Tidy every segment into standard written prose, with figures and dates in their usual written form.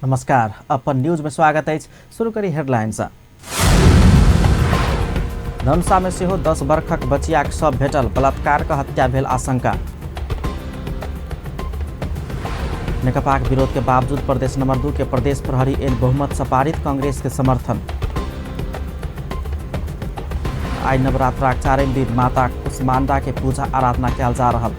नमस्कार, अपन न्यूज में स्वागत है। शुरू करी हेडलाइंस। धनुषा में सेहो 10 वर्षक बचियाक शव भेटल, बलात्कार का हत्या भेल आशंका। नेकपाक विरोध के बावजूद प्रदेश नंबर 2 के प्रदेश प्रहरी एन बहुमत से पारित, कांग्रेस के समर्थन। आई नवरात्राक 4 दिन माता कुष्मांडा के पूजा आराधना कयल जा रहल।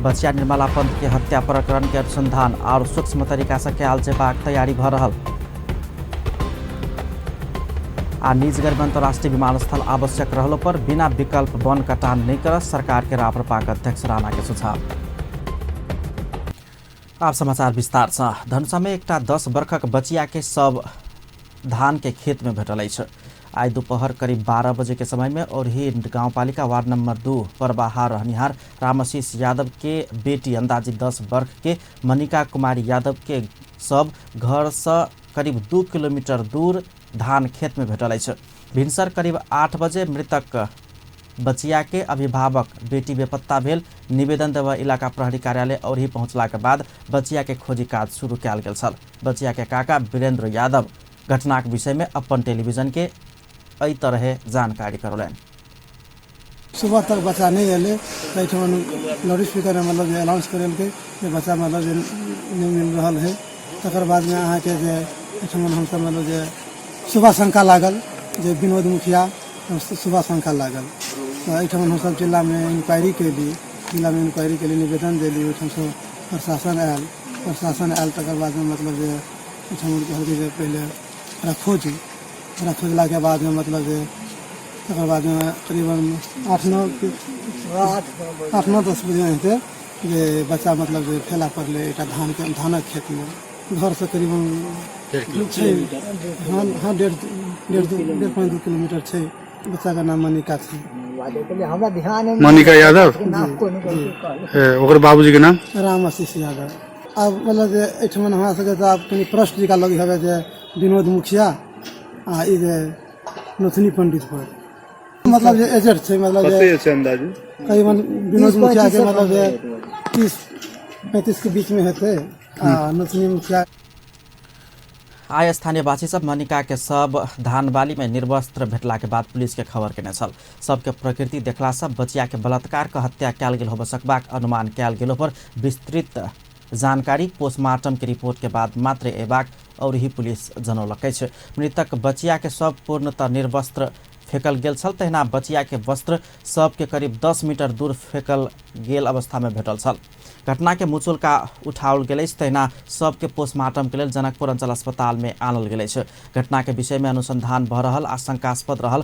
बचिया निर्मला पंत के हत्या प्रकरण के अनुसंधान और सूक्ष्म तरीका से कयल जेबाक तैयारी भ रहल। आ निजगढ़ अंतर्राष्ट्रीय विमानस्थल आवश्यक रहलो पर बिना विकल्प वन कटान नहीं कर सरकार के राप्रपा अध्यक्ष राणा के सुझाव। अब समाचार विस्तार से। धनुषा में एकटा 10 वर्षक बचिया के शव धान के खेत में भेटल अछि। आज दोपहर करीब 12 बजे के समय में ओरही गांवपालिका वार्ड नंबर 2 पर बाहर रहनिहार रामाशीष यादव के बेटी अंदाजी 10 वर्ष के मनिका कुमारी यादव के शव घर से करीब 2 किलोमीटर दूर धान खेत में भेटल अछि। भिनसर करीब 8 बजे मृतक बचिया के अभिभावक बेटी बेपत्ता भेल। निवेदन देवा इलाका प्रहरी कार्यालय ओरही पहुंचला के बाद बचिया के खोजी काज शुरू कयल गेल छल। बचिया के काका वीरेंद्र यादव घटनाक विषय में अपन टेलीविजन के एहि तरह जानकारी करौलनि। सुबह तक बच्चा नहीं अले, लाउड स्पीकर में मतलब अनाउंस करल के बच्चा मतलब नहीं मिल रहा है। तकर बाद में अहाँ के हम सब मतलब सुबह शंका लागल जे विनोद मुखिया सुबह शंका लागल। तो हम सब जिला में इंक्वायरी के लिए निवेदन दिली। सब प्रशासन आयल तकर बाद में मतलब पहले खोजी खोजला के बाद में मतलब तकर बाद में करीबन 8-9-10 बजे हेतै जे बच्चा मतलब फैला पड़ले एक धानक खेत में। घर से करीबन 1.5-2 किलोमीटर छै। बच्चा का नाम मनिका छै। मनिका यादव। ओकर बाबूजी के नाम रामाशीष यादव। अब मतलब एठमन हमरा सबके तो अब कनी प्रश्न जी का लग है जे विनोद मुखिया आ ई नथुनी पंडित पर मतलब जे एजेंट छै। मतलब अंदाजी करीबन विनोद मुखिया के मतलब 30-35 के बीच में हेतै। नथुनी मुखिया आय स्थानीयवासी सब मनिका के शव धानबाली में निर्वस्त्र भेटला के बाद पुलिस के खबर केने छल। सबके प्रकृति देखला से बचिया के बलात्कार का हत्या कयल गेल होब सकबाक अनुमान कयल गेलो पर विस्तृत जानकारी पोस्टमार्टम के रिपोर्ट के बाद मात्र एबाक और ही पुलिस जनौलक अछि। मृतक बचिया के शव पूर्णतः निर्वस्त्र फेंकल गेल छल। तहिना बचिया के वस्त्र शव के करीब 10 मीटर दूर फेंकल गेल अवस्था में भेटल छल। घटना के मुचुल्का उठाओल गेल अछि। तहिना शव के पोस्टमार्टम के लेल जनकपुर अंचल अस्पताल में आनल गेल अछि। घटना के विषय में अनुसंधान भ रहल। आशंकास्पद रहल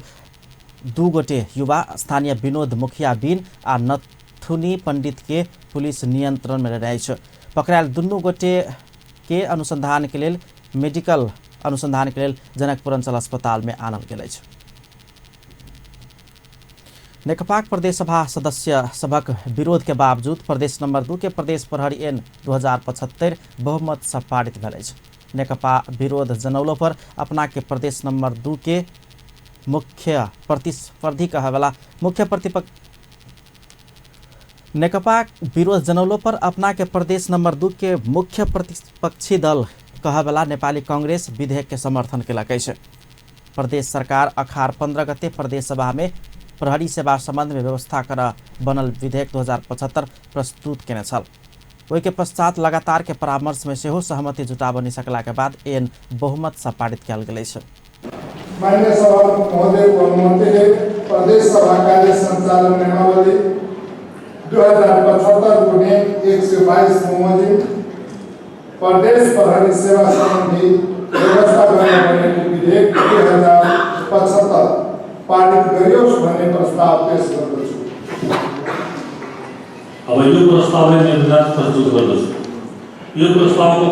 2 गोटे युवा स्थानीय विनोद मुखिया बिन आ नथुनी पंडित के पुलिस नियंत्रण में रहै अछि। पकड़ायल दुनू गोटे के अनुसंधान के लेल मेडिकल अनुसंधान के लेल जनकपुर अंचल अस्पताल में आनल गेल अछि। नेकपा प्रदेश सभा सदस्य सभक विरोध के बावजूद प्रदेश नंबर 2 के प्रदेश प्रहरी एन 2075 बहुमत से पारित भेल अछि। नेकपा विरोध जनौलो पर अपना के प्रदेश नंबर 2 के मुख्य प्रतिस्पर्धी कहवाला मुख्य प्रतिपक्ष नेकपा विरोध जनौलो पर अपना के प्रदेश नंबर 2 के मुख्य प्रतिपक्षी दल कहवाला नेपाली कांग्रेस विधेयक के समर्थन केलक अछि। प्रदेश सरकार अखाड़ 15 गते प्रदेश सभा में प्रहरी सेवा संबंध में व्यवस्था कर बनल विधेयक 2075 प्रस्तुत केने छल। ओहि के पश्चात लगातार के परामर्श में सेहो सहमति जुटाब नहीं सकला के बाद एन बहुमत से पारित कयल गेल अछि। माननीय सभामुख महोदय को अनुमति है प्रदेश सभा कार्य संचालन नियमावली 2075 को नियम 122 मुताबिक प्रदेश प्रहरी सेवा संबंधी व्यवस्था करने वाले विधेयक 2075 पारित गरियोस् भन्ने प्रस्ताव पेश गर्दछु। अब यो प्रस्तावलाई निर्धारित प्रस्तुत गर्दछु। यो प्रस्तावको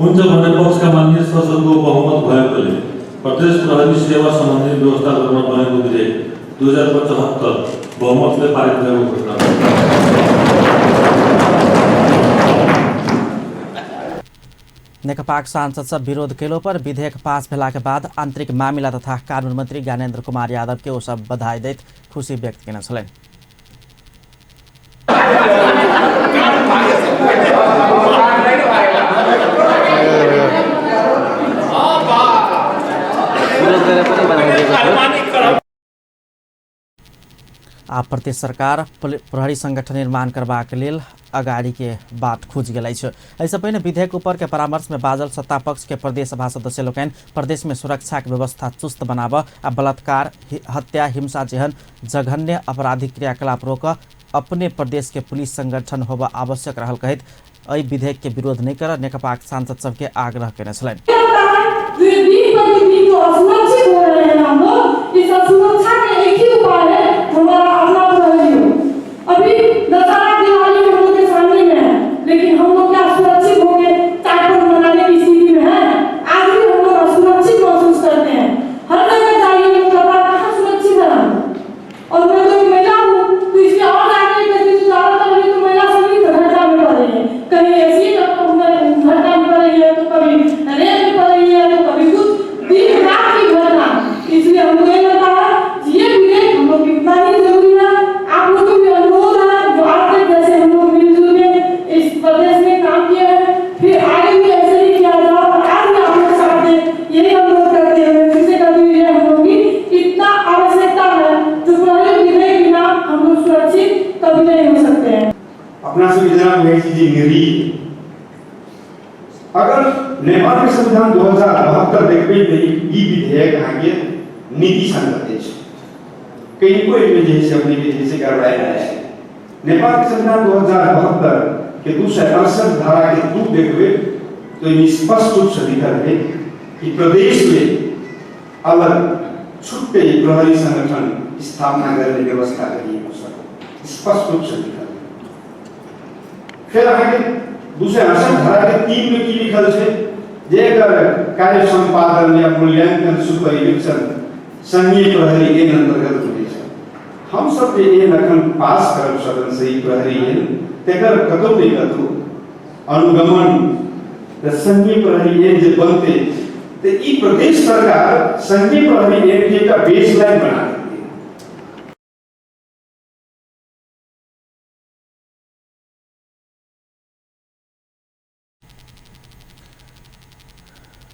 हुन्छ भन्ने पक्षका मान्य सदस्यको बहुमत भएकोले प्रदेश प्रहरी सेवा सम्बन्धी व्यवस्था गर्न बनेको विधेयक 2075 बहुमतले पारित भएको घोषणा। नेकपाक सांसद सब विरोध केलो पर विधेयक पास भेला के बाद आंतरिक मामिला तथा कानून मंत्री ज्ञानेन्द्र कुमार यादव के ओ सब बधाई दैत खुशी व्यक्त केने छलनि। आ प्रदेश सरकार प्रहरी संगठन निर्माण करबाक लेल अगाडि के बात खुज गेलै छ। एहिसँ पहिने विधेयक ऊपर के परामर्श में बाजल सत्ता पक्ष के प्रदेश सभा सदस्य लोकनि प्रदेश में सुरक्षा के व्यवस्था चुस्त बनाब आ बलात्कार, हत्या, हिंसा जेहन जघन्य आपराधिक क्रियाकलाप रोक अपने प्रदेश के पुलिस संगठन होबा आवश्यक रहल कहैत एहि विधेयक के विरोध नहीं कर नेकपा सांसद सबके आग्रह केने छलनि। अभी दशहरा दिवाली हम लोग के सामने में है, लेकिन हम लोग क्या सुरक्षित होंगे कार्यक्रम मनाने की स्थिति में है? आज भी हम लोग असुरक्षित महसूस करते हैं। हर जगह जाइए तो कहाँ सुरक्षित है हम। और मैं तो महिला हूँ, तो इसलिए और आगे कभी ज्यादातर तो महिला सभी घटना में पड़ रही है। कहीं ऐसी घटना में पड़ रही है, तो कभी रेप में पड़ रही है, तो कभी कुछ दिन रात की घटना। इसलिए हमको ये लगता है ये विधेयक हम लोग कितना ही जरूरी है। आप लोगों के अनुरोध है जो आज तक जैसे हम लोग मिलजुल के इस प्रदेश में काम किए हैं, फिर आगे भी ऐसे ही किया जाए। और आज भी आप लोग साथ हैं, यही हम लोग करते हैं। फिर से कभी ये हम लोग की इतना आवश्यकता है जो प्रहरी विधेयक के बिना हम लोग सुरक्षित कभी नहीं हो सकते हैं। अपना संविधान में चीजें गिरी अगर नेपाल के संविधान 2072 देखबे त ई विधेयक आगे नीति संगत है। कहीं कोई वजह से अपनी वजह से गड़बड़ाया है। नेपाल के संविधान 2072 के 268 धारा के 2 देखबे तो स्पष्ट रूप से लिखा है कि प्रदेश में अलग छुट्टे प्रहरी संगठन स्थापना करने की व्यवस्था करी हो सके, स्पष्ट रूप से लिखा है। फिर आगे 268 धारा के 3 में की लिखल है जे कार्य संपादन या मूल्यांकन सुपरिवेक्षण संघीय प्रहरी के अंतर्गत होते हैं। हम सब के ये लखन पास कर सदन से ही प्रहरी है तेकर कतो नहीं कतो अनुगमन द संघीय प्रहरी है जे बनते ते ई प्रदेश सरकार संघीय प्रहरी है के का बेसलाइन बना देती है।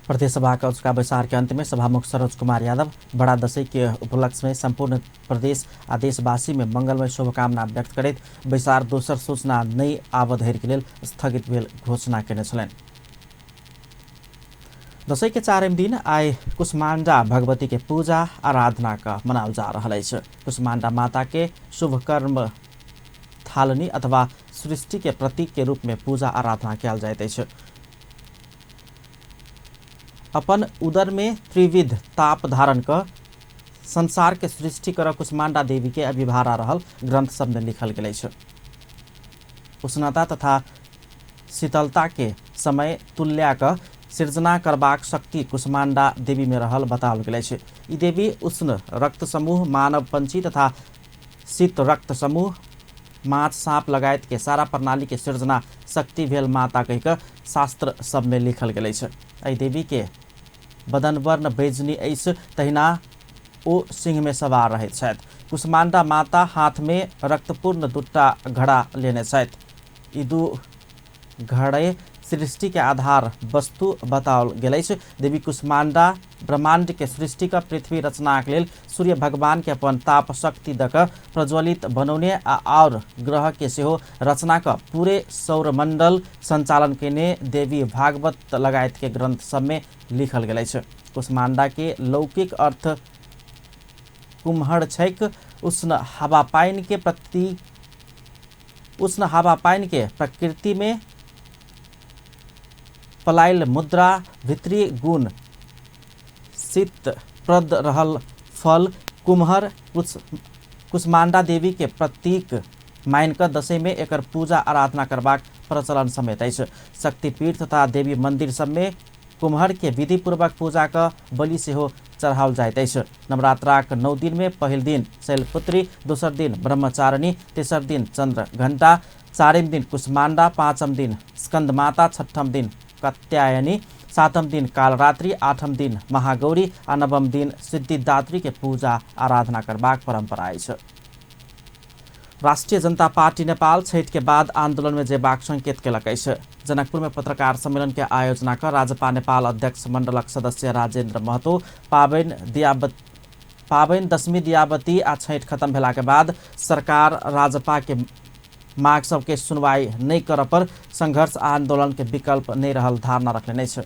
प्रदेश सभा का बैसार के अंत में सभामुख सरोज कुमार यादव बड़ा दशैं के उपलक्ष्य में संपूर्ण प्रदेश आ देशवासी में मंगलमय शुभकामना व्यक्त करैत बैसार दोसर सूचना नहीं आब धरि के लेल स्थगित भेल घोषणा केने छलनि। दशैं के 4म दिन आइ कुष्मांडा भगवती के पूजा आराधना का मनाओल जा रहा है। कुष्मांडा माता के शुभ कर्म थालनी अथवा सृष्टि के प्रतीक के रूप में पूजा आराधना कयल जाइत अछि। अपन उदर में त्रिविध ताप धारण कर संसार के सृष्टि कर कुष्मांडा देवी के अभिभारा रहल ग्रंथ सब में लिखल गेल छै। उष्णता तथा शीतलता के समय तुल्या का सृजना करबाक शक्ति कुष्मांडा देवी में रहल बताओल गेल छै। ई देवी उष्ण रक्त समूह, मानव पंछी तथा शीत रक्त समूह, माछ, सांप लगायत के सारा प्रणाली के सृजना शक्ति भेल माता कहिक शास्त्र सब में लिखल गेल छै। एहि देवी के बदन वर्ण बैजनी ऐस तहिना ओ सिंह में सवार रहे छथि। कुष्मांडा माता हाथ में रक्तपूर्ण दूटा घड़ा लेने छथि। ई दू घड़े सृष्टि के आधार वस्तु बताओल गेल अछि। देवी कुष्मांडा ब्रह्मांड के सृष्टि का पृथ्वी रचनाक लेल सूर्य भगवान के अपन ताप शक्ति दक प्रज्वलित बनौने और ग्रह के सेहो रचना का पूरे सौरमंडल संचालन केने देवी भागवत लगायत के ग्रंथ सब में लिखल गेल अछि। कुष्मांडा के लौकिक अर्थ कुम्हड़ छैक। उष्ण हवा पाइन के प्रकृति में पलायल मुद्रा, भित्री गुण, शीत प्रद रहल फल, कुम्हर कुष्मांडा देवी के प्रतीक मानिक दशैं में एकर पूजा आराधना करबाक प्रचलन समेत अछि। शक्तिपीठ तथा देवी मंदिर सब में कुम्हर के विधि पूर्वक पूजा का बलि सेहो चढ़ाओल जाइत अछि। नवरात्राक 9 दिन में पहिल दिन शैलपुत्री, दोसर दिन ब्रह्मचारिणी, तेसर दिन चंद्र घंटा, 4म दिन कुष्मांडा, 5म दिन स्कंद माता, 6ठम दिन कात्यायनी, 7म दिन कालरात्रि, 8म दिन महागौरी आ 9म दिन सिद्धिदात्री के पूजा आराधना करबाक परंपरा अछि। राष्ट्रिय जनता पार्टी नेपाल छठ के बाद आंदोलन में जेबाक संकेत केलक अछि। जनकपुर में पत्रकार सम्मेलन के आयोजना कर राजपा नेपाल अध्यक्ष मंडलक सदस्य राजेन्द्र महतो पाबनि दशमी दियावती आ छठ खत्म भेला के बाद सरकार राजपा के माग सबके सुनवाई नहीं कर पर संघर्ष आंदोलन के विकल्प नहीं रहल धारणा रखने छै।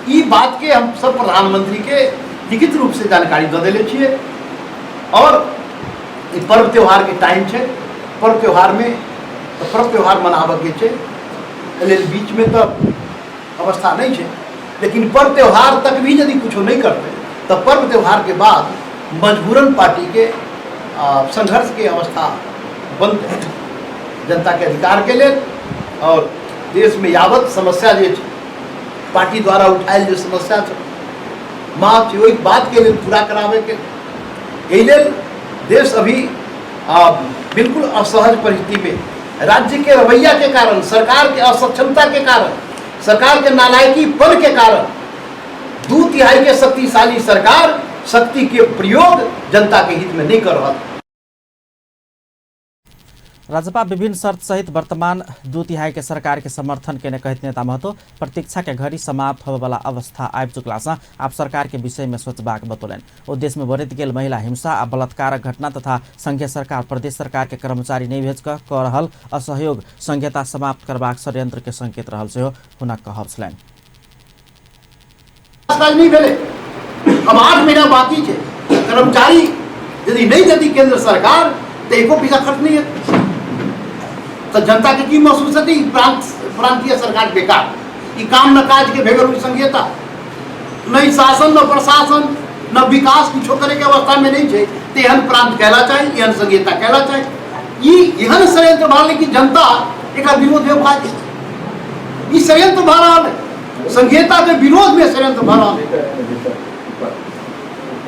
ई बात के हम सब प्रधानमंत्री के लिखित रूप से जानकारी दे देले छियै और ई पर्व त्योहार के टाइम छै, पर्व त्योहार में पर्व त्योहार मनाबे के छै, लेल बीच में तो अवस्था नहीं छै, लेकिन पर्व त्योहार तक भी यदि कुछ नहीं करते तो पर्व त्योहार के बाद मजबूरन पार्टी के संघर्ष के अवस्था बनते जनता के अधिकार के लिए और देश में यावत समस्या जे पार्टी द्वारा उठायल जो समस्या माफ ओहि बात के लिए पूरा करावे के लेल देश अभी बिल्कुल असहज परिस्थिति में राज्य के रवैया के कारण, सरकार के असक्षमता के कारण, सरकार के नालायकी पन के कारण 2/3 के शक्तिशाली सरकार शक्ति के प्रयोग जनता के हित में नहीं कर रहा। राजपा विभिन्न शर्त सहित वर्तमान 2/3 के सरकार के समर्थन के कहत नेता महतो प्रतीक्षा के घड़ी समाप्त होवे वाला अवस्था आबि चुकला से आप सरकार के विषय में सोचबाक बतौलन। ओ देश में बढ़त गेल महिला हिंसा आ बलात्कारक घटना तथा संघीय सरकार प्रदेश सरकार के कर्मचारी नहीं भेज क रहल असहयोग संहिता समाप्त करबाक षड्यंत्र के संकेत रहल सेहो हुनक कहब छलनि। अब 8 महीना बाकी है, कर्मचारी यदि नहीं देती केंद्र सरकार तो एको पैसा खर्च नहीं है तो जनता के की महसूस होती प्रांतीय सरकार बेकार, ई काम न काज के भेगल हुई संघीयता, नहीं शासन न प्रशासन न विकास कुछ करे के अवस्था में नहीं है, तो एहन प्रांत कहला चाहिए, एहन संघीयता कहला चाहिए। ई एहन षड्यंत्र भरल कि जनता एक विरोध में भाग ई षड्यंत्र भर रहा है, संघीयता के विरोध में षड्यंत्र भर रहा है।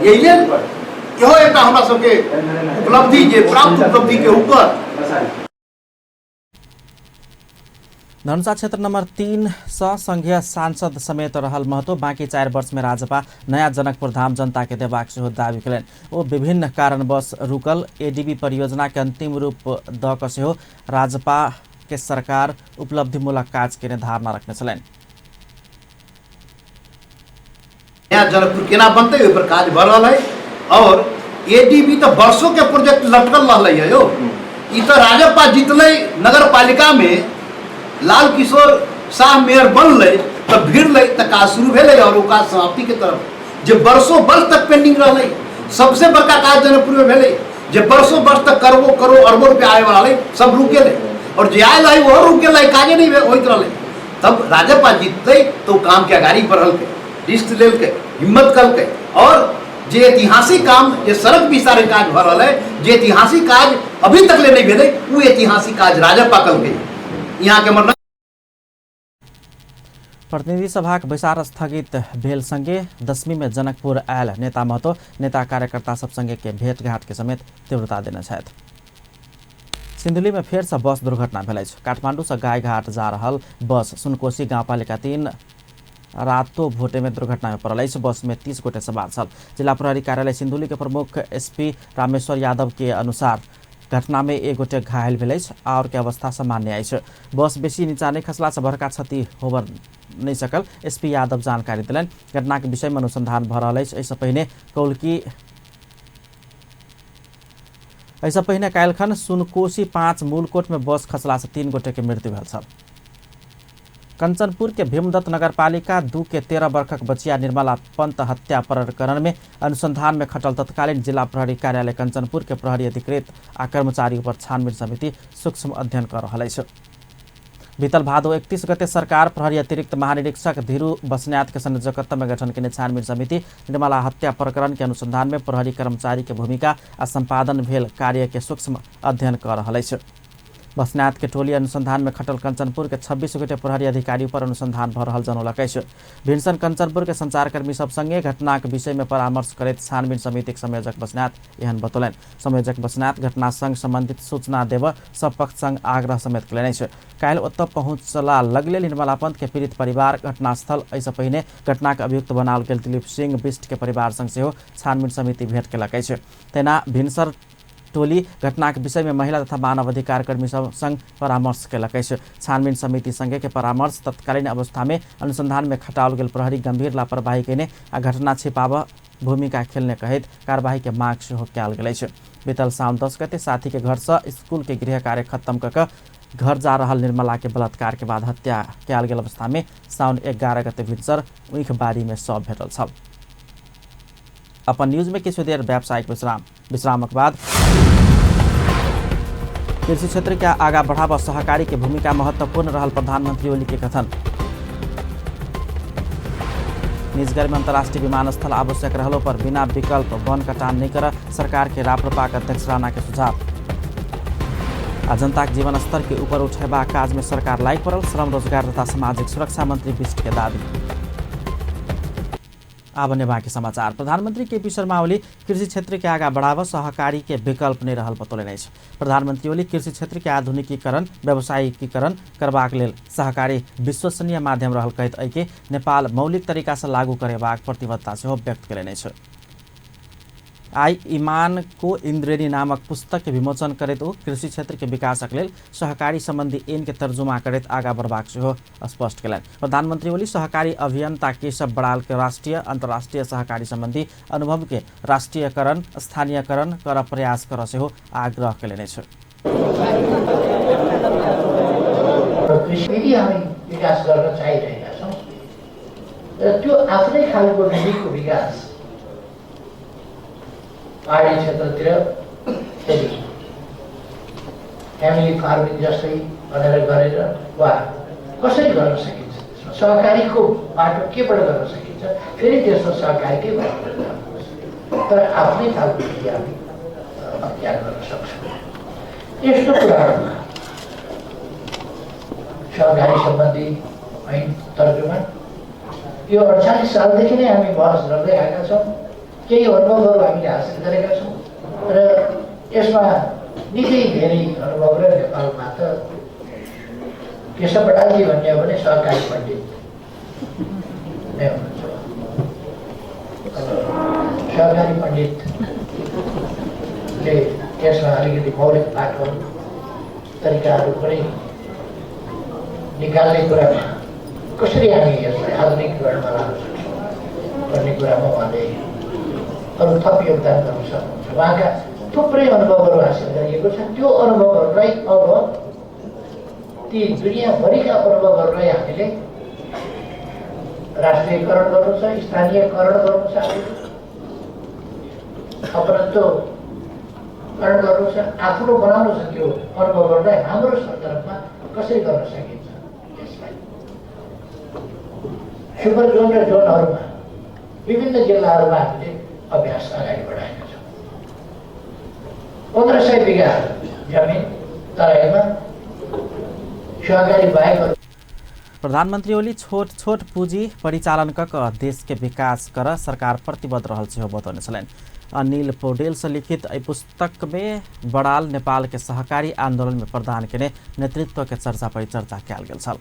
यही इहो एक हमरा सबके उपलब्धि जे प्राप्त उपलब्धि के ऊपर धनुषा क्षेत्र नंबर 3 संघीय सांसद समेत रहल महतो बाँकी 4 वर्ष में राजपा नया जनकपुर धाम जनता के देबाक सेहो दावी कयलनि। ओ विभिन्न कारणवश रुकल एडीबी परियोजना के अंतिम रूप द क सेहो राजपा के सरकार उपलब्धिमूलक काज के धारणा रखने छलनि। नया जनकपुर केना बनते ओहि पर काज भर रहा है और एडीबी तो वर्षों के प्रोजेक्ट लटकल रहा है यो। ई तो राजपा जीतले नगर पालिका में लाल किशोर शाह मेयर बनल तो भिड़ल तो काज शुरू भेल और वो काज समाप्ति के तरफ जे वर्षों वर्ष तक पेंडिंग रहा। सबसे बड़का काज जनकपुर में भेल जे वर्षों वर्ष तक करोड़ों करोड़ अरबों रुपया आए वाला सब रुक गए और जे आयल है वो रुक गए, काजे नहीं होत रहा। तब राजपा जीतते तो काम के आगाड़ी बढ़ल के, रिस्क लेल के, हिम्मत कल के और जे ऐतिहासिक काम जे सड़क भी सारे काज भर रहा है, जे ऐतिहासिक काज अभी तक ले नहीं भेले वो ऐतिहासिक काज राजपा कल के यहाँ के मतलब। प्रतिनिधि सभाक बैसार स्थगित भेल संगे 10वीं में जनकपुर आयल नेता महतो नेता कार्यकर्ता सब संगे के भेंटघाट के समेत तीव्रता देने छथि। सिन्धुली में फेर से बस दुर्घटना भेल अछि। काठमांडू से गायघाट जा रहल बस सुनकोशी गाउँपालिका 3 रातो भोटे में दुर्घटना में पड़ल अछि। बस में 30 गोटे सवार छल। जिला प्रहरी कार्यालय सिन्धुली के प्रमुख एसपी रामेश्वर यादव के अनुसार घटना में 1 गोटे घायल भेल अछि और के अवस्था सामान्य अछि। बस बेसी नीचा नहीं खसला से बड़का क्षति होबर नहीं सकल एसपी यादव जानकारी दिलन। घटना के विषय में अनुसंधान भ रहल अछि। ऐसा पहिने काल्हिखन सुनकोशी 5 मूलकोट में बस खसला से 3 गोटे के मृत्यु भेल छल। कंचनपुर के भीमदत्त नगरपालिका 2 के 13 वर्षक बचिया निर्मला पंत हत्या प्रकरण में अनुसंधान में खटल तत्कालीन जिला प्रहरी कार्यालय कंचनपुर के प्रहरी अधिकृत आ कर्मचारी पर छानबीन समिति सूक्ष्म अध्ययन कर रहा है। बीतल भादो 31 गते सरकार प्रहरी अतिरिक्त महानिरीक्षक धीरू बस्न्यात के संयोजकत्व में गठन के छानबीन समिति निर्मला हत्या प्रकरण के अनुसंधान में प्रहरी कर्मचारी के भूमिका आ संपादन भेल कार्य के सूक्ष्म अध्ययन कर रहा है। बस्नेत के टोली अनुसंधान में खटल कंचनपुर के 26 गोटे प्रहरी अधिकारी पर अनुसंधान भ रहल जनौलकै छ। भिनसन कंचनपुर के संचारकर्मी सब संगे घटना के विषय में परामर्श करैत छानबीन समिति के संयोजक बस्नेत एहन बतौलन। संयोजक बस्नेत घटना संग संबंधित सूचना देव सब पक्ष संग आग्रह समेत कयलनि छ। काल्हि ओतऽ पहुँचला लगले निर्मला पंत के पीड़ित परिवार घटनास्थल ऐसे पहिने घटना के अभियुक्त बनाओल गेल दिलीप सिंह बिष्ट के परिवार संग सेहो छानबीन समिति भेट केलकै छ। तेना भिनसर टोली घटना के विषय में महिला तथा मानव अधिकार कर्मी सब संग परामर्श केलकै छ। छानबीन समिति संगे के परामर्श तत्कालीन अवस्था में अनुसंधान में खटाओल गेल प्रहरी गंभीर लापरवाही केने आ घटना छिपाव भूमिका खेलने कहैत कार्यवाही के मांग सेहो कयल गेलै छ। बीतल साउन 10 गते साथी के घर से स्कूल के गृह कार्य खत्म कऽ घर जा रहल निर्मला के बलात्कार के बाद हत्या कयल गेल अवस्था में साउन 11 गते भिनसर उइख बारी में शव भेटल छल। अपन न्यूज में किछु देर व्यावसायिक विश्रामक बाद कृषि क्षेत्र के आगा बढ़ावा सहकारी की भूमिका महत्वपूर्ण रहल प्रधानमंत्री ओली के कथन। निजगढ़ में अंतर्राष्ट्रीय विमानस्थल आवश्यक रहलो पर बिना विकल्प वन कटान नहीं कर सरकार के राप्रपा अध्यक्ष राणा के सुझाव। जनता के जीवन स्तर के ऊपर उठेबा काज में सरकार लाग पड़ल श्रम रोजगार तथा सामाजिक सुरक्षा मंत्री बिष्ट के दावी। अब ने बाकी समाचार। प्रधानमंत्री केपी शर्मा ओली कृषि क्षेत्र के आगा बढ़ावा सहकारी के विकल्प नहीं रहल बतौलनि अछि। प्रधानमंत्री ओली कृषि क्षेत्र के आधुनिकीकरण व्यावसायिकीकरण करबाक लेल सहकारी विश्वसनीय माध्यम रहल कहैत एहि नेपाल मौलिक तरीका से लागू करेबाक प्रतिबद्धता सेहो व्यक्त केलनि अछि। आई ईमान को इंद्रेणी नामक पुस्तक के विमोचन करैत ओ कृषि क्षेत्र के विकासक लेल सहकारी संबंधी ऐन के तर्जुमा करैत आगा बढ़बाक सेहो स्पष्ट केलनि। प्रधानमंत्री ओली सहकारी अभियंता केशव बड़ाल के राष्ट्रीय अंतर्राष्ट्रीय सहकारी संबंधी अनुभव के राष्ट्रीयकरण स्थानीयकरण कर प्रयास कर सेहो आग्रह केलनि छ। यदि हामी विकास गर्न चाहिरहेका छौँ र त्यो आफ्नै खालको नीतिको विकास पहाडी क्षेत्रतिर यदि फ्यामिली फार्मिङ जस्तै भनेर गरेर वा कसरी गर्न सकिन्छ, सहकारीको बाटो केबाट गर्न सकिन्छ, फेरि त्यसमा सहकारीकै बाटो जानुपर्छ। तर आफ्नै खालको नीति हामी अख्तियार गर्न सक्छौँ। यस्तो कुराहरूमा सहकारी सम्बन्धी ऐन तर्जुमा यो 48 सालदेखि नै हामी बहस गर्दै आएका छौँ। केही अनुभवहरू हामीले हासिल गरेका छौँ र यसमा निकै धेरै अनुभव र नेपालमा त केशव बडालजी भन्ने हो भने सहकारी पण्डित नै हुनुहुन्छ। सहकारी पण्डितले यसमा अलिकति मौलिक बाटोहरू तरिकाहरू पनि निकाल्ने कुरामा कसरी हामी यसलाई आधुनिकीकरणमा लान सक्छौँ भन्ने कुरामा उहाँले अरू थप योगदान गर्न सक्नुहुन्छ। उहाँका थुप्रै अनुभवहरू हासिल गरिएको छ। त्यो अनुभवहरूलाई अब ती दुनियाँभरिका अनुभवहरूलाई हामीले राष्ट्रियकरण गर्नु छ, स्थानीयकरण गर्नु छ, अपरान्तकरण गर्नु छ, आफ्नो बनाउनु छ। त्यो अनुभवहरूलाई हाम्रो सन्दर्भमा कसरी गर्न सकिन्छ, यसलाई सुपर जोन र जोनहरूमा विभिन्न जिल्लाहरूमा हामीले अभ्यास अगाडि बढाएका छौँ। 1500 बिघा जमिन तराईमा सहकारी बाहेक। प्रधानमंत्री ओली छोट छोट पूंजी परिचालन कऽ देश के विकास कर सरकार प्रतिबद्ध रहल सेहो बतौने छलनि। अनिल पौडेल से लिखित एहि पुस्तक में बड़ाल नेपाल के सहकारी आंदोलन में प्रदान केने नेतृत्व के चर्चा परिचर्चा कयल गेल छल।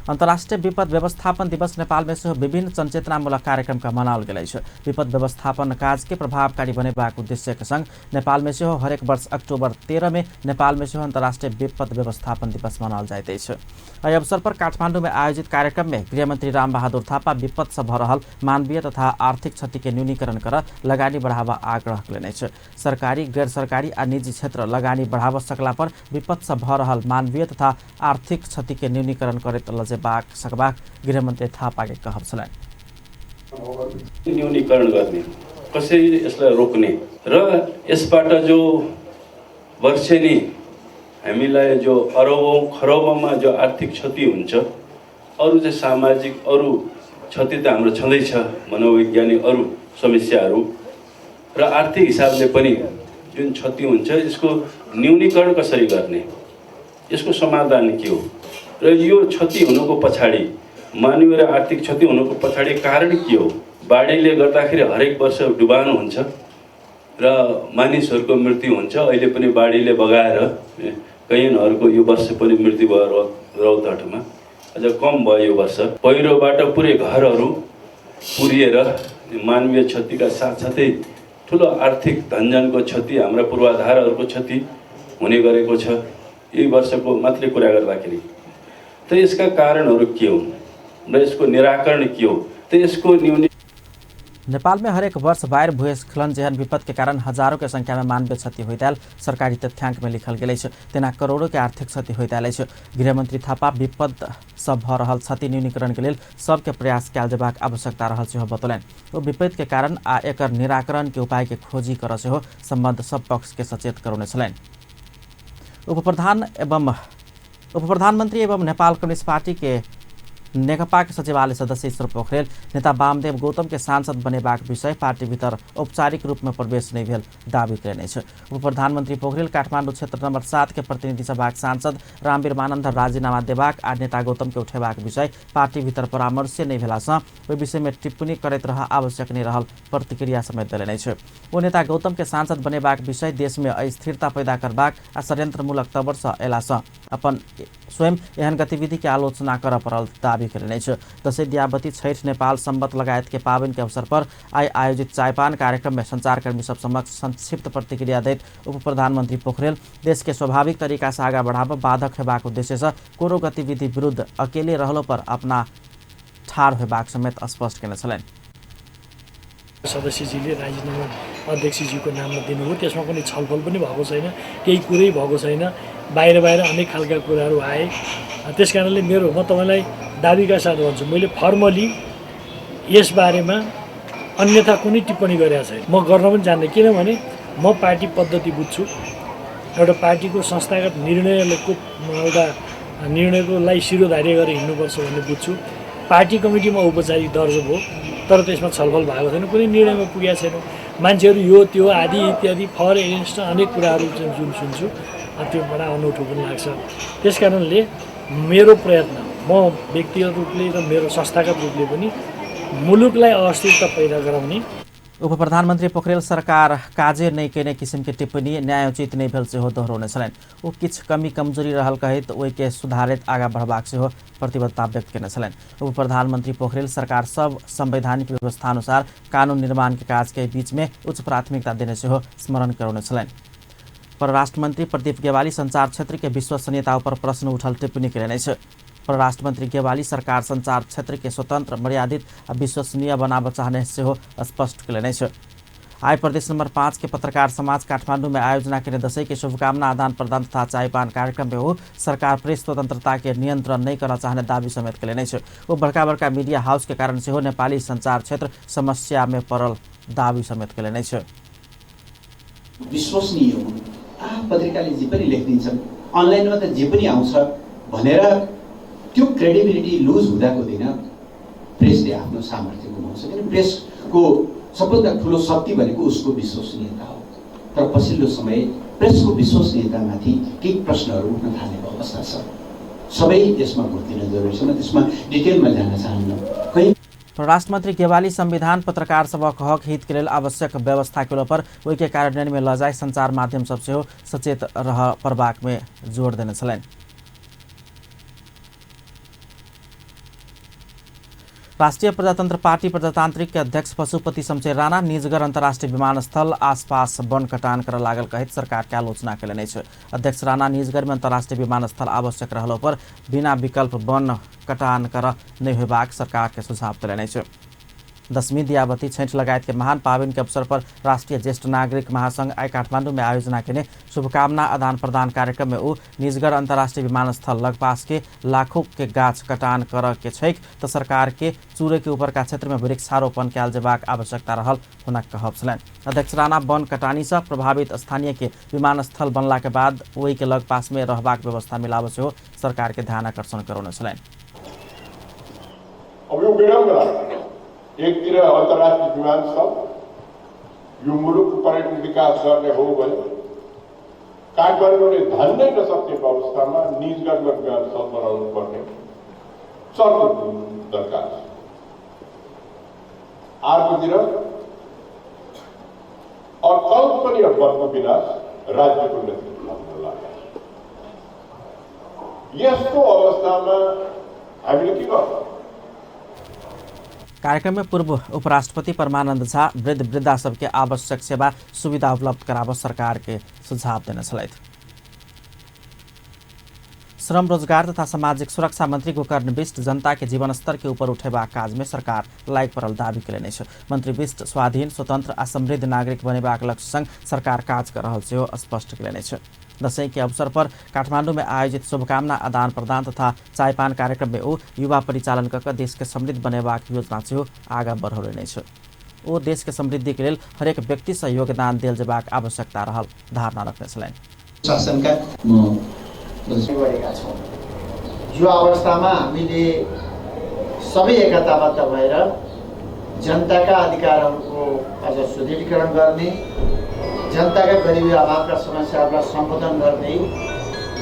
अंतर्राष्ट्रीय विपद व्यवस्थापन दिवस नेपाल में सेहो विभिन्न जनचेतनामूलक कार्यक्रम का मनाओल गेल अछि। विपद व्यवस्थापन काज के प्रभावकारी बनेबाक उद्देश्य के संग नेपाल में सेहो हरेक वर्ष अक्टूबर 13 में नेपाल में सेहो अंतर्राष्ट्रीय विपद व्यवस्थापन दिवस मनाओल जाइत अछि। एहि अवसर पर काठमांडू में आयोजित कार्यक्रम में गृहमंत्री रामबहादुर थापा विपद से भऽ रहल मानवीय तथा आर्थिक क्षति के न्यूनीकरण कर लगानी बढ़ावा आग्रह केलनि अछि। सरकारी गैर सरकारी आ निजी क्षेत्र लगानी बढ़ावा सकला पर विपद से भऽ रहल मानवीय तथा आर्थिक क्षति के न्यूनीकरण करैत लजेबाक सकबाक गृहमन्त्री थापाले कहब छलनि। न्यूनीकरण गर्ने, कसरी यसलाई रोक्ने र यसबाट जो वर्षेनी हामीलाई जो अरबौं खरबौंमा जो आर्थिक क्षति हुन्छ, अरू चाहिँ सामाजिक अरू क्षति त हाम्रो छँदैछ, मनोवैज्ञानिक अरू समस्याहरू र आर्थिक हिसाबले पनि जुन क्षति हुन्छ यसको न्यूनीकरण कसरी गर्ने, यसको समाधान के हो र यो क्षति हुनुको पछाडि मानवीय र आर्थिक क्षति हुनुको पछाडि कारण के हो? बाढीले गर्दाखेरि हरेक वर्ष डुबान हुन्छ र मानिसहरूको मृत्यु हुन्छ। अहिले पनि बाढीले बगाएर कैयनहरूको यो वर्ष पनि मृत्यु भयो रौतहटमा, अझ कम भयो यो वर्ष। पहिरोबाट पुरै घरहरू पुरिएर मानवीय क्षतिका साथसाथै ठुलो आर्थिक धनजनको क्षति, हाम्रा पूर्वाधारहरूको क्षति हुने गरेको छ यही वर्षको मात्रै कुरा गर्दाखेरि। त यसका कारणहरू के हुन् र यसको निराकरण के हो? त यसको नेपाल में हरेक वर्ष बाढ़ भूस्खलन जेहन विपद के कारण हजारों के संख्या में मानवीय क्षति होइताल सरकारी तथ्यांक में लिखल गेल छै। तेना करोड़ों के आर्थिक क्षति होइताल छै। गृहमंत्री थापा विपद सब भ रहल क्षति न्यूनीकरण के लिए सबके प्रयास कयल जेबाक आवश्यकता रहल सेहो बतौलनि। ओ विपद के कारण आ एकर निराकरण के उपाय के खोजी कर सेहो संबंध सब पक्ष के सचेत करौने छलनि। उप प्रधानमंत्री एवं नेपाल कम्युनिस्ट पार्टी के नेकपा के सचिवालय सदस्य ईश्वर पोखरेल नेता वामदेव गौतम के सांसद बनेबाक विषय पार्टी भीतर औपचारिक रूप में प्रवेश नहीं भेल दावी करेने छ। उप प्रधानमंत्री पोखरेल काठमाडौँ क्षेत्र नंबर 7 के प्रतिनिधि सभाक सांसद रामवीर मानन्द राजीनामा देबाक आ नेता गौतम के उठेबाक विषय पार्टी भीतर परामर्श नहीं भेलासँ ओहि विषय में टिप्पणी करैत रह आवश्यक नहीं रहल प्रतिक्रिया समेत देने छ। ओ नेता गौतम के सांसद बनेबाक विषय देश में अस्थिरता पैदा करबाक आ षड्यंत्रमूलक तबर से एलासँ अपन स्वयं एहन गतिविधि के आलोचना कर पड़ल दावी करेने छ। दशैं दियाबती छैठ नेपाल संबत लगायत के पावन के अवसर पर आयोजित चायपान कार्यक्रम में संचारकर्मी सब समक्ष संक्षिप्त प्रतिक्रिया दैत उप प्रधानमंत्री पोखरेल देश के स्वाभाविक तरीका से आगा बढ़ाव बाधक हेबाक उद्देश्य से कोनो गतिविधि विरुद्ध अकेले रहलो पर अपना ठाड़ हेबाक समेत स्पष्ट केने छलनि। सदस्यजीले राजीनामा अध्यक्षजीको नाममा दिनुभयो, त्यसमा कुनै छलफल पनि भएको छैन, केही कुरै भएको छैन। बाहिर अनेक खालका कुराहरू आए। त्यसकारणले म तपाईलाई दाबीका साथ भन्छु, मैले फर्मली यस बारेमा अन्यथा कुनै टिप्पणी गरेको छैन। म गर्न पनि जान्दिनँ, किनभने म पार्टी पद्धति बुझ्छु। एउटा पार्टीको संस्थागत निर्णयकोलाई शिरोधार्य गरेर हिँड्नुपर्छ भन्ने बुझ्छु। पार्टी कमिटीमा औपचारिक दर्ज भयो, तर त्यसमा छलफल भएको छैन, कुनै निर्णयमा पुगेको छैन। मान्छेहरू यो त्यो आदि इत्यादि फर एगेन्स्ट अनेक कुराहरू जुन सुन्छु त्यो बडा अनौठो पनि लाग्छ। त्यसकारणले मेरो प्रयत्न, म व्यक्तिगत रूपले र मेरो संस्थागत रूपले पनि मुलुकलाई अस्थिरता पैदा गराउने। उप प्रधानमंत्री पोखरेल सरकार काजे नहीं केने किसिम के टिप्पणी न्यायोचित नहीं भेल सेहो दोहरौने छलनि। ओ किछ कमी कमजोरी रहल कहित ओहि के सुधारित आगा बढ़बाक सेहो प्रतिबद्धता व्यक्त केने छलनि। उप प्रधानमंत्री पोखरेल सरकार सब संवैधानिक व्यवस्था अनुसार कानून निर्माण के काज के बीच में उच्च प्राथमिकता देने सेहो स्मरण करौने छलनि। परराष्ट्र मंत्री प्रदीप गेवाली संचार क्षेत्र के विश्वसनीयता पर प्रश्न उठल टिप्पणी केने छ। परराष्ट्र मंत्री गेवाली सरकार संचार क्षेत्र के स्वतंत्र, मर्यादित और विश्वसनीय बनाब चाहने सेहो स्पष्ट केने छ। आय प्रदेश नंबर 5 के पत्रकार समाज काठमांडू में आयोजना के दशैं के शुभकामना आदान प्रदान तथा चायपान कार्यक्रम में हो सरकार प्रेस स्वतंत्रता के नियंत्रण नहीं करना चाहने दावी समेत केने छ। वो बड़का मीडिया हाउस के कारण से नेपाली संचार क्षेत्र समस्या में पड़ल दावी समेत केने छ। विश्वसनीय पत्रिकाले जे पनि लेखिदिन्छन्, अनलाइनमा त जे पनि आउँछ भनेर त्यो क्रेडिबिलिटी लुज हुँदाको दिन प्रेसले आफ्नो सामर्थ्य गुमाउँछ। किन प्रेसको सबभन्दा ठुलो शक्ति भनेको उसको विश्वसनीयता हो। तर पछिल्लो समय प्रेसको विश्वसनीयतामाथि केही प्रश्नहरू उठ्न थालेको अवस्था छ। सबै यसमा घुर्तिन जरुरी छ। म त्यसमा डिटेलमा जान चाहन्न। परराष्ट्र मंत्री गेवाली संविधान पत्रकार सबक हक हित के लेल आवश्यक व्यवस्था के पर ओहि के कार्यान्वयन में लजाई संचार माध्यम सब सेहो सचेत रह परबाक में जोड़ देने छलनि। राष्ट्रिय प्रजातन्त्र पार्टी प्रजातांत्रिक के अध्यक्ष पशुपति शमशेर राणा निजगढ़ अंतर्राष्ट्रीय विमानस्थल आसपास वन कटान कर लागल कहित सरकार के आलोचना केने छ। अध्यक्ष राणा निजगढ़ में अंतर्राष्ट्रीय विमानस्थल आवश्यक रहलो पर बिना विकल्प वन कटान कर नहीं होबाक सरकार के सुझाव देने छ। दशमी दियावती छैठ लगायत के महान पावन के अवसर पर राष्ट्रीय ज्येष्ठ नागरिक महासंघ आई काठमांडू में आयोजना के शुभकामना आदान प्रदान कार्यक्रम में निजगढ़ अंतर्राष्ट्रीय विमानस्थल लगपास के लाखों के गाछ कटान कर के छैक तो सरकार के चूरे के ऊपर का क्षेत्र में वृक्षारोपण कयल जेबाक आवश्यकता रहल हुनक कहब छलनि। अध्यक्ष राणा वन कटानी से प्रभावित स्थानीय के विमानस्थल बनला के बाद वही के लगपास में रहबाक व्यवस्था मिलाव सेहो सरकार के ध्यान आकर्षण करौने छलनि। एकतिर अन्तर्राष्ट्रिय विमानस्थल यो मुलुकको पर्यटन विकास गर्ने हो भने काठमाडौँले धान्नै नसक्ने अवस्थामा निजगढमा विमानस्थल बनाउनु पर्ने सर्वोच्च दरकार छ। अर्कोतिर अकल्पनीय वनको विनाश राज्यको नेतृत्व हुन लाग्यो। यस्तो अवस्थामा हामीले के गर्छौँ? कार्यक्रम में पूर्व उपराष्ट्रपति परमानंद झा वृद्ध वृद्धा सबके आवश्यक सेवा सुविधा उपलब्ध कराव सरकार के सुझाव देने छलैथ। श्रम रोजगार तथा सामाजिक सुरक्षा मंत्री गोकर्ण बिष्ट जनता के जीवन स्तर के ऊपर उठेबा काज में सरकार लायक परल दावी कयलनि छ। मंत्री बिष्ट स्वाधीन स्वतंत्र आ समृद्ध नागरिक बनेबाक लक्ष्य संग सरकार काज कर रहल सेहो स्पष्ट कयलनि छ। दशैं के अवसर पर काठमांडू में आयोजित शुभकामना आदान प्रदान तथा चायपान कार्यक्रम में ओ युवा परिचालन कऽ देश के समृद्ध बनेबाक योजना सेहो आगाँ बढ़ौलनि छ। ओ देश के समृद्धि के लेल हरेक व्यक्ति से योगदान देल जेबाक आवश्यकता रहल धारणा रखने छलनि। शासनका गरेका छौँ। यो अवस्थामा हामीले सबै एकताबद्ध भएर जनताका अधिकारहरूको अझ सुदृढीकरण गर्ने, जनताका गरिबी अभावका समस्याहरूलाई सम्बोधन गर्ने,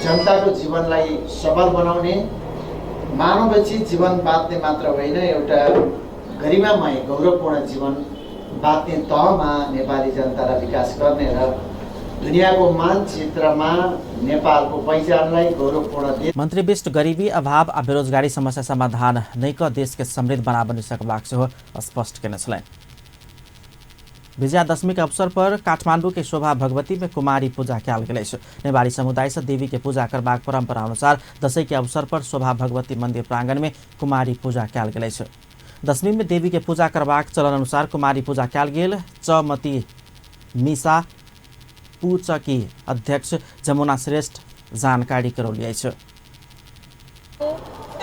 जनताको जीवनलाई सबल बनाउने, मानवोचित जीवन बाँच्ने मात्र होइन एउटा गरिमामय गौरवपूर्ण जीवन बाँच्ने तहमा नेपाली जनतालाई विकास गर्ने र दुनियाको मानचित्रमा नेपालको पहिचानलाई गौरवपूर्ण। मंत्री बिष्ट गरीबी अभाव आ बेरोजगारी समस्या समाधान नै क देश के समृद्ध बनाबनि सकबाक सेहो स्पष्ट केने छलनि। विजयादशमी के अवसर पर काठमांडू के शोभा भगवती में कुमारी पूजा कयल गेल अछि। नेवारी समुदाय से देवी के पूजा करबाक परंपरा अनुसार दशैं के अवसर पर शोभा भगवती मंदिर प्रांगण में कुमारी पूजा कयल गेल अछि। दशमी में देवी के पूजा करबाक चलन अनुसार कुमारी पूजा कयल गेल। चमती मिसा पूचकी अध्यक्ष जमुना श्रेष्ठ जानकारी गराउली अछि।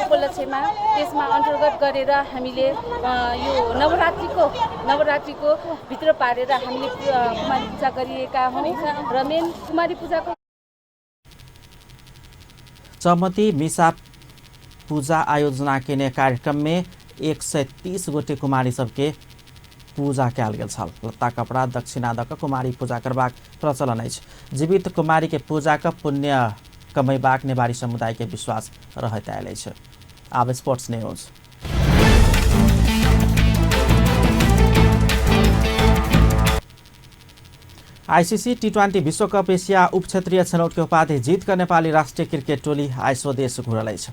उपलक्ष्यमा त्यसमा अन्तर्गत गरेर हामीले यो नवरात्रिको भित्र पारेर हामीले कुमारी पूजा गरिएका हौँ र मेन कुमारी पूजाको चमती मिसा पूजा आयोजना केने कार्यक्रम में 130 गोटे कुमारी सबके पूजा कयल गेल छल। लत्ता कपड़ा दक्षिणा दऽ कऽ कुमारी पूजा करबाक प्रचलन अछि। जीवित कुमारी के पूजा का पुण्य कमैबाक नेवारी समुदाय के विश्वास रहैत आयल अछि। आब स्पोर्ट्स न्यूज। आईसीसी टी20 विश्व कप एशिया उप क्षेत्रीय छनौट के उपाधि जीत कर नेपाली राष्ट्रीय क्रिकेट टोली आइ स्वदेश घुरल अछि।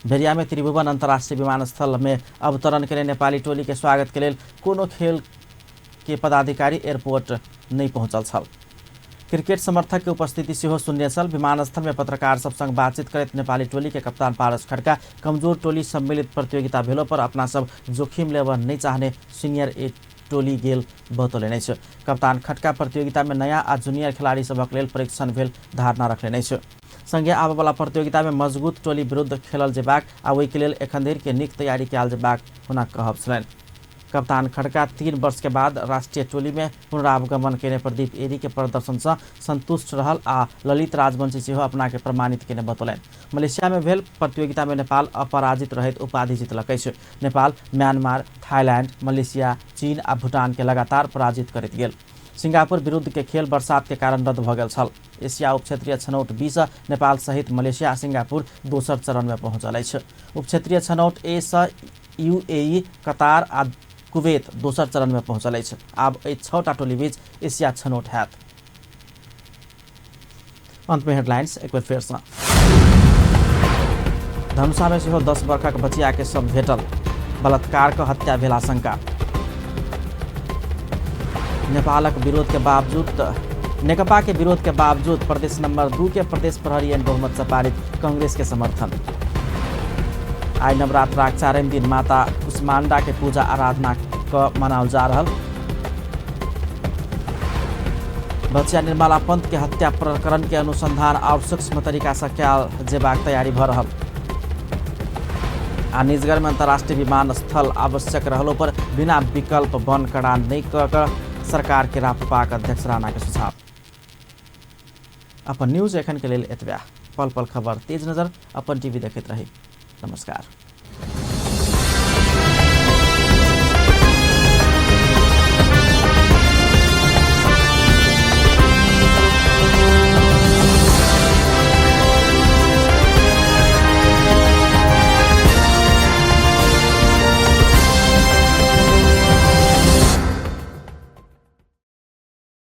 भेड़िया में त्रिभुवन अंतर्राष्ट्रीय विमानस्थल में अवतरण के नेपाली टोली के स्वागत के लिए कोनो खेल के पदाधिकारी एयरपोर्ट नहीं पहुंचल छल। क्रिकेट समर्थक के उपस्थिति सेहो शून्य छल। विमानस्थल में पत्रकार सब संग बातचीत करत नेपाली टोली के कप्तान पारस खड्का कमजोर टोली सम्मिलित प्रतियोगिता भेलो पर अपना सब जोखिम लेब नहीं चाहने सीनियर ए टोली गेल बतौलनि अछि। कप्तान खड्का प्रतियोगिता में नया आ जूनियर खिलाड़ी सबक लेल परीक्षण भेल धारणा रखलनि अछि। संगे आबय वाला प्रतियोगिता में मजबूत टोली विरुद्ध खेलल जेबाक आ ओहि के लेल एखन धरि के नीक तैयारी कयल जेबाक हुनका कहब छलनि। कप्तान खड्का 3 वर्ष के बाद राष्ट्रीय टोली में पुनरावगमन केने प्रदीप एरी के प्रदर्शन से संतुष्ट रहल आ ललित राजवंशी सेहो अपना के प्रमाणित केने बतौलनि। मलेशिया में भेल प्रतियोगिता में नेपाल अपराजित रहैत उपाधि जीतलक अछि। नेपाल म्यांमार, थाईलैंड, मलेशिया, चीन आ भूटान के लगातार पराजित करैत गेल। सिंगापुर विरुद्ध के खेल बरसात के कारण रद्द भ गेल छल। एशिया उप क्षेत्रीय छनौट 20 नेपाल सहित मलेशिया आ सिंगापुर दोसर चरण में पहुंचल अछि। उप क्षेत्रीय छनौट ए सँ यूएई, कतार आ कुवैत दोसर चरण में पहुंचल अछि। आब 6टा टोली बीच एशिया छनौट हैत। अंत में हेडलाइंस एक बार फेर सँ। धनुषा में सेहो 10 वर्षक बचिया के शव भेटल। बलात्कार क हत्या भेल आशंका। नेकपा के विरोध के बावजूद प्रदेश नंबर 2 के प्रदेश प्रहरी एन बहुमत से पारित कांग्रेस के समर्थन। आई नवरात्राक 4 दिन माता कुष्मांडा के पूजा आराधना क मनाओल जा रहल। बचिया निर्मला पंत के हत्या प्रकरण के अनुसंधान और सूक्ष्म तरीका से कयल जेबाक तैयारी भ रहल। आ निजगढ़ में अंतर्राष्ट्रीय विमानस्थल आवश्यक रहलो पर बिना विकल्प वन कड़ा नहीं क सरकार के रापपाक अध्यक्ष राणा के सुझाव। अपन न्यूज एखन के लेल एतबा। पल पल खबर तेज नजर अपन टीवी देखैत रही। नमस्कार।